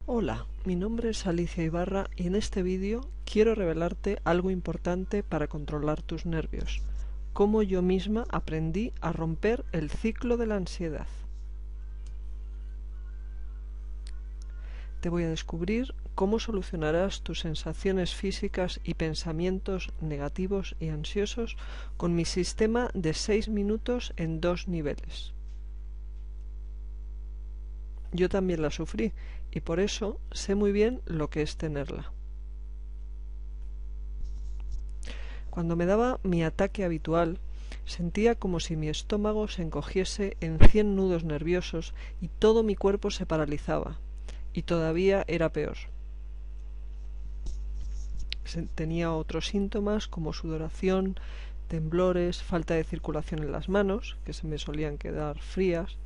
Hola, mi nombre es Alicia Ibarra y en este vídeo quiero revelarte algo importante para controlar tus nervios, cómo yo misma aprendí a romper el ciclo de la ansiedad. Te voy a descubrir cómo solucionarás tus sensaciones físicas y pensamientos negativos y ansiosos con mi sistema de 6 minutos en 2 niveles. Yo también la sufrí y por eso sé muy bien lo que es tenerla. Cuando me daba mi ataque habitual, sentía como si mi estómago se encogiese en 100 nudos nerviosos y todo mi cuerpo se paralizaba. Y todavía era peor. Tenía otros síntomas como sudoración, temblores, falta de circulación en las manos, que se me solían quedar frías,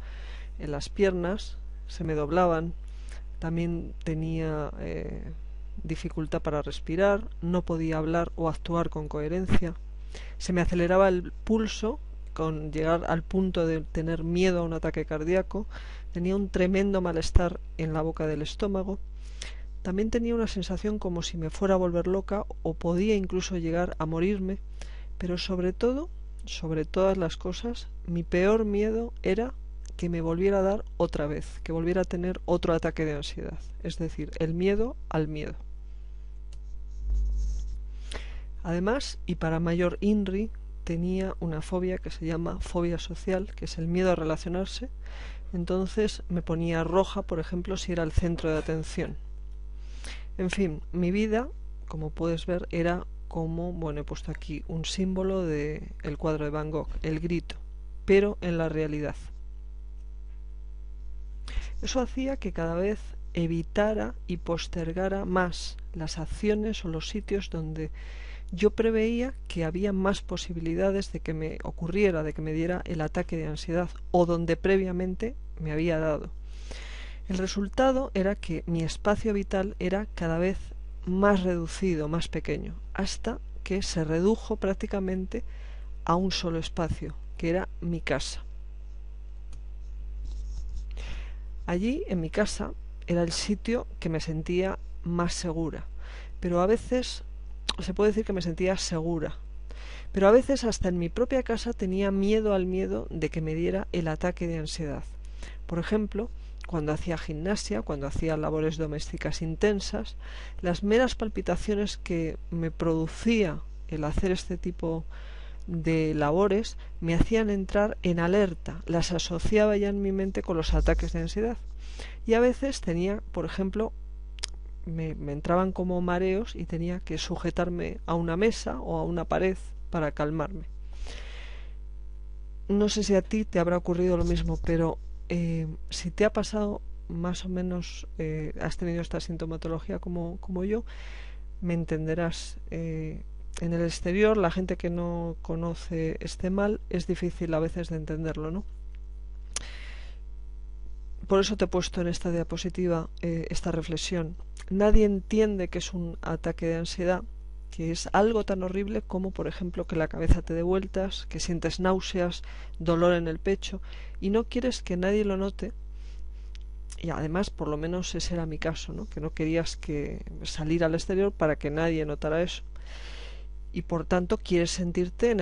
en las piernas, se me doblaban. También tenía dificultad para respirar, no podía hablar o actuar con coherencia. Se me aceleraba el pulso con llegar al punto de tener miedo a un ataque cardíaco. Tenía un tremendo malestar en la boca del estómago. También tenía una sensación como si me fuera a volver loca o podía incluso llegar a morirme. Pero sobre todas las cosas, mi peor miedo era que me volviera a dar otra vez, que volviera a tener otro ataque de ansiedad, es decir, el miedo al miedo. Además, y para mayor INRI, tenía una fobia que se llama fobia social, que es el miedo a relacionarse. Entonces me ponía roja, por ejemplo, si era el centro de atención. En fin, mi vida, como puedes ver, era como, bueno, he puesto aquí un símbolo del cuadro de Van Gogh, el grito, pero en la realidad. Eso hacía que cada vez evitara y postergara más las acciones o los sitios donde yo preveía que había más posibilidades de que me ocurriera, de que me diera el ataque de ansiedad o donde previamente me había dado. El resultado era que mi espacio vital era cada vez más reducido, más pequeño, hasta que se redujo prácticamente a un solo espacio, que era mi casa. Allí, en mi casa, era el sitio que me sentía más segura, pero a veces se puede decir que me sentía segura, pero a veces hasta en mi propia casa tenía miedo al miedo de que me diera el ataque de ansiedad. Por ejemplo, cuando hacía gimnasia, cuando hacía labores domésticas intensas, las meras palpitaciones que me producía el hacer este tipo de labores me hacían entrar en alerta, las asociaba ya en mi mente con los ataques de ansiedad. Y a veces tenía, por ejemplo, me entraban como mareos y tenía que sujetarme a una mesa o a una pared para calmarme. No sé si a ti te habrá ocurrido lo mismo, pero si te ha pasado más o menos, has tenido esta sintomatología como yo, me entenderás. En el exterior, la gente que no conoce este mal es difícil a veces de entenderlo, ¿no? Por eso te he puesto en esta diapositiva esta reflexión. Nadie entiende que es un ataque de ansiedad, que es algo tan horrible como, por ejemplo, que la cabeza te dé vueltas, que sientes náuseas, dolor en el pecho, y no quieres que nadie lo note. Y además, por lo menos ese era mi caso, ¿no? Que no querías que salir al exterior para que nadie notara eso. Y por tanto quieres sentirte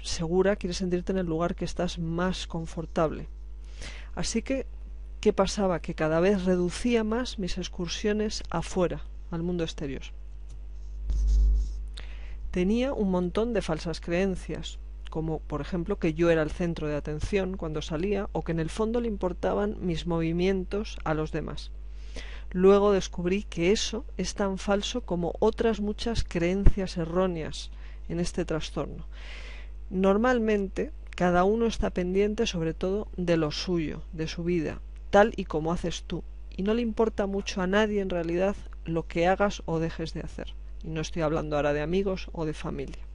segura, quieres sentirte en el lugar que estás más confortable. Así que, ¿qué pasaba? Que cada vez reducía más mis excursiones afuera, al mundo exterior. Tenía un montón de falsas creencias, como por ejemplo que yo era el centro de atención cuando salía o que en el fondo le importaban mis movimientos a los demás. Luego descubrí que eso es tan falso como otras muchas creencias erróneas en este trastorno. Normalmente, cada uno está pendiente sobre todo de lo suyo, de su vida, tal y como haces tú, y no le importa mucho a nadie en realidad lo que hagas o dejes de hacer. Y no estoy hablando ahora de amigos o de familia.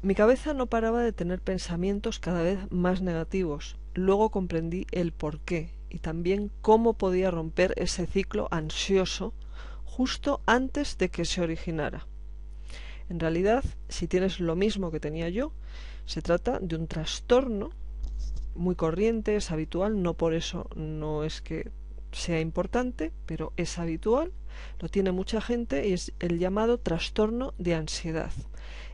Mi cabeza no paraba de tener pensamientos cada vez más negativos. Luego comprendí el porqué y también cómo podía romper ese ciclo ansioso justo antes de que se originara. En realidad, si tienes lo mismo que tenía yo, se trata de un trastorno muy corriente, es habitual, no por eso no es que sea importante, pero es habitual, lo tiene mucha gente y es el llamado trastorno de ansiedad.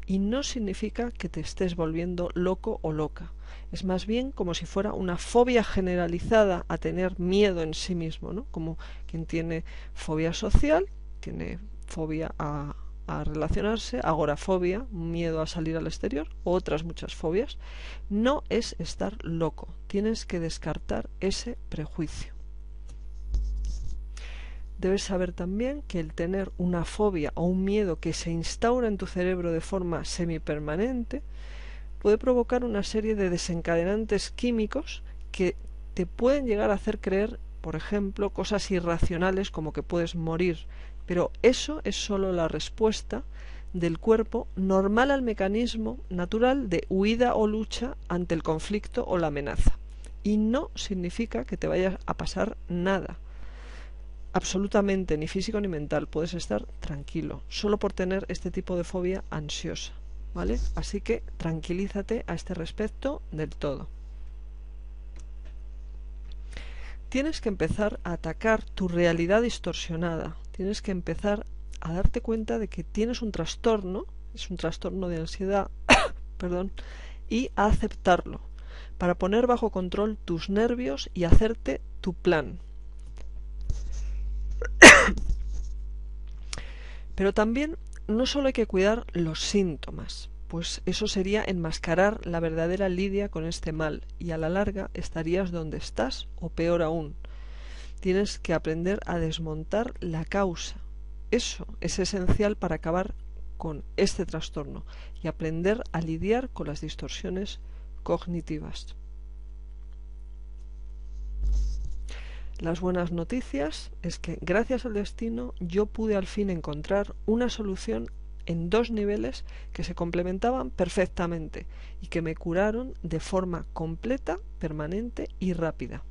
Y no significa que te estés volviendo loco o loca. Es más bien como si fuera una fobia generalizada a tener miedo en sí mismo, ¿no? Como quien tiene fobia social, tiene fobia a relacionarse, agorafobia, miedo a salir al exterior, u otras muchas fobias. No es estar loco, tienes que descartar ese prejuicio. Debes saber también que el tener una fobia o un miedo que se instaura en tu cerebro de forma semipermanente puede provocar una serie de desencadenantes químicos que te pueden llegar a hacer creer, por ejemplo, cosas irracionales como que puedes morir, pero eso es solo la respuesta del cuerpo normal al mecanismo natural de huida o lucha ante el conflicto o la amenaza. Y no significa que te vaya a pasar nada. Absolutamente, ni físico ni mental, puedes estar tranquilo, solo por tener este tipo de fobia ansiosa, ¿vale? Así que tranquilízate a este respecto del todo. Tienes que empezar a atacar tu realidad distorsionada, tienes que empezar a darte cuenta de que tienes un trastorno, es un trastorno de ansiedad, perdón, y a aceptarlo, para poner bajo control tus nervios y hacerte tu plan. Pero también no solo hay que cuidar los síntomas, pues eso sería enmascarar la verdadera lidia con este mal y a la larga estarías donde estás o peor aún. Tienes que aprender a desmontar la causa. Eso es esencial para acabar con este trastorno y aprender a lidiar con las distorsiones cognitivas. Las buenas noticias es que gracias al destino yo pude al fin encontrar una solución en 2 niveles que se complementaban perfectamente y que me curaron de forma completa, permanente y rápida.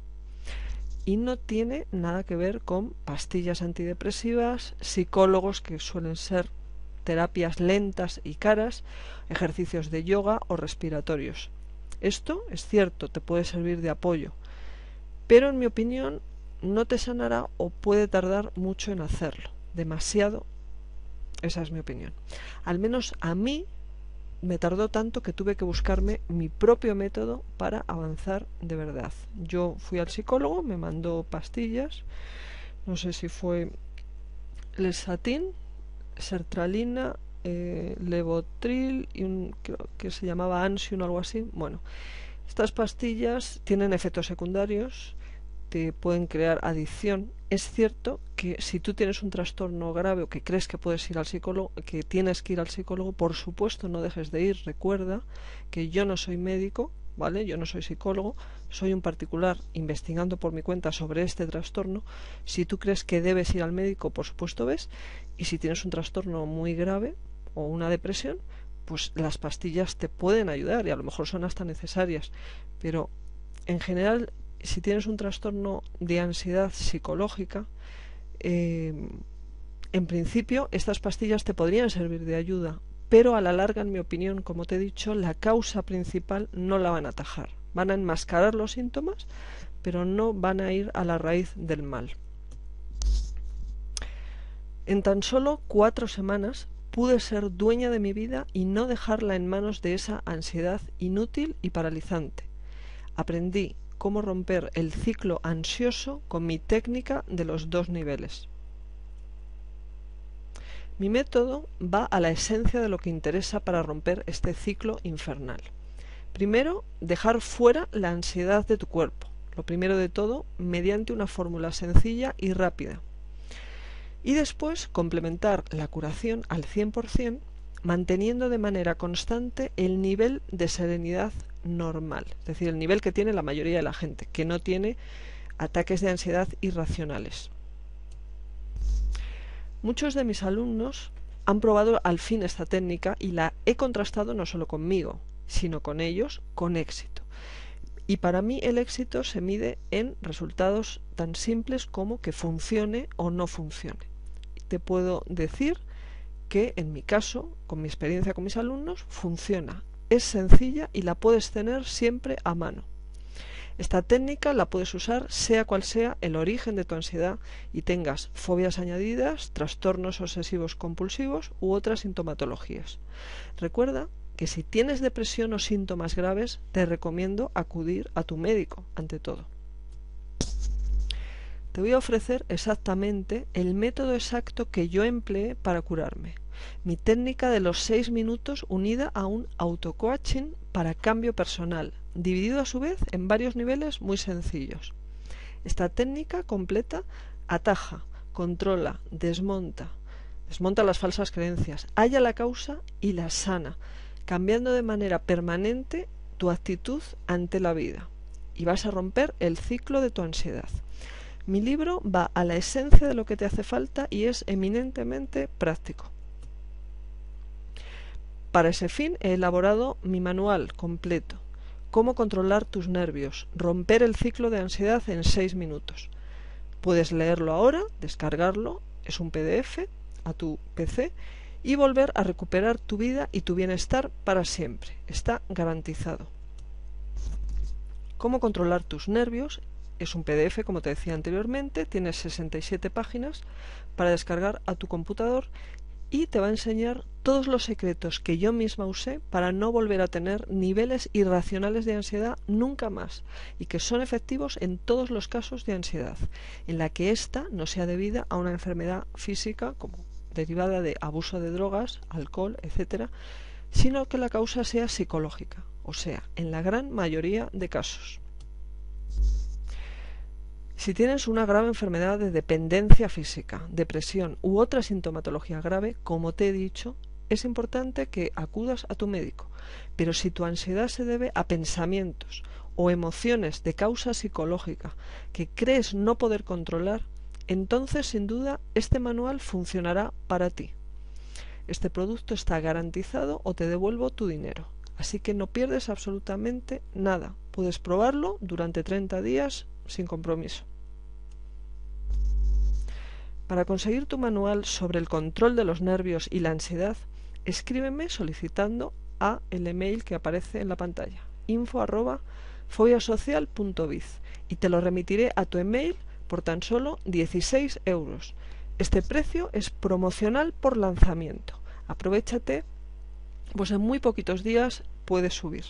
Y no tiene nada que ver con pastillas antidepresivas, psicólogos que suelen ser terapias lentas y caras, ejercicios de yoga o respiratorios. Esto es cierto, te puede servir de apoyo, pero en mi opinión no te sanará o puede tardar mucho en hacerlo, demasiado, esa es mi opinión. Al menos a mí me tardó tanto que tuve que buscarme mi propio método para avanzar de verdad. Yo fui al psicólogo, me mandó pastillas, no sé si fue Lesatin, sertralina, Levotril y creo que se llamaba Ansium o algo así. Bueno, estas pastillas tienen efectos secundarios, te pueden crear adicción. Es cierto que si tú tienes un trastorno grave o que crees que puedes ir al psicólogo, que tienes que ir al psicólogo, por supuesto no dejes de ir. Recuerda que yo no soy médico, ¿vale? Yo no soy psicólogo, soy un particular investigando por mi cuenta sobre este trastorno. Si tú crees que debes ir al médico, por supuesto ves, y si tienes un trastorno muy grave o una depresión, pues las pastillas te pueden ayudar y a lo mejor son hasta necesarias, pero en general si tienes un trastorno de ansiedad psicológica, en principio estas pastillas te podrían servir de ayuda, pero a la larga, en mi opinión, como te he dicho, la causa principal no la van a atajar. Van a enmascarar los síntomas, pero no van a ir a la raíz del mal. En tan solo 4 semanas pude ser dueña de mi vida y no dejarla en manos de esa ansiedad inútil y paralizante. Aprendí cómo romper el ciclo ansioso con mi técnica de los 2 niveles. Mi método va a la esencia de lo que interesa para romper este ciclo infernal. Primero, dejar fuera la ansiedad de tu cuerpo. Lo primero de todo, mediante una fórmula sencilla y rápida. Y después, complementar la curación al 100%, manteniendo de manera constante el nivel de serenidad normal, es decir, el nivel que tiene la mayoría de la gente, que no tiene ataques de ansiedad irracionales. Muchos de mis alumnos han probado al fin esta técnica y la he contrastado no solo conmigo, sino con ellos con éxito. Y para mí el éxito se mide en resultados tan simples como que funcione o no funcione. Te puedo decir que en mi caso, con mi experiencia con mis alumnos, funciona. Es sencilla y la puedes tener siempre a mano. Esta técnica la puedes usar sea cual sea el origen de tu ansiedad y tengas fobias añadidas, trastornos obsesivos compulsivos u otras sintomatologías. Recuerda que si tienes depresión o síntomas graves, te recomiendo acudir a tu médico ante todo. Te voy a ofrecer exactamente el método exacto que yo empleé para curarme. Mi técnica de los 6 minutos unida a un auto-coaching para cambio personal, dividido a su vez en varios niveles muy sencillos. Esta técnica completa ataja, controla, desmonta las falsas creencias, halla la causa y la sana, cambiando de manera permanente tu actitud ante la vida. Y vas a romper el ciclo de tu ansiedad. Mi libro va a la esencia de lo que te hace falta y es eminentemente práctico. Para ese fin he elaborado mi manual completo, Cómo controlar tus nervios, romper el ciclo de ansiedad en 6 minutos. Puedes leerlo ahora, descargarlo, es un PDF a tu PC y volver a recuperar tu vida y tu bienestar para siempre. Está garantizado. Cómo controlar tus nervios es un PDF, como te decía anteriormente, tiene 67 páginas para descargar a tu computador y te va a enseñar todos los secretos que yo misma usé para no volver a tener niveles irracionales de ansiedad nunca más y que son efectivos en todos los casos de ansiedad, en la que ésta no sea debida a una enfermedad física como derivada de abuso de drogas, alcohol, etc., sino que la causa sea psicológica, o sea, en la gran mayoría de casos. Si tienes una grave enfermedad de dependencia física, depresión u otra sintomatología grave, como te he dicho, es importante que acudas a tu médico. Pero si tu ansiedad se debe a pensamientos o emociones de causa psicológica que crees no poder controlar, entonces sin duda este manual funcionará para ti. Este producto está garantizado o te devuelvo tu dinero. Así que no pierdes absolutamente nada. Puedes probarlo durante 30 días sin compromiso. Para conseguir tu manual sobre el control de los nervios y la ansiedad, escríbeme solicitando a el email que aparece en la pantalla, info@fobiasocial.biz, y te lo remitiré a tu email por tan solo 16 euros. Este precio es promocional por lanzamiento. Aprovéchate, pues en muy poquitos días puedes subir.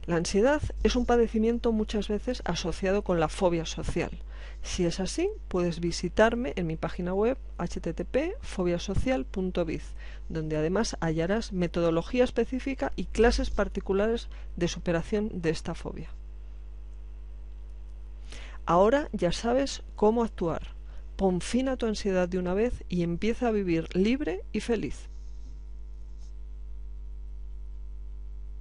La ansiedad es un padecimiento muchas veces asociado con la fobia social. Si es así, puedes visitarme en mi página web http://fobiasocial.biz, donde además hallarás metodología específica y clases particulares de superación de esta fobia. Ahora ya sabes cómo actuar. Pon fin a tu ansiedad de una vez y empieza a vivir libre y feliz.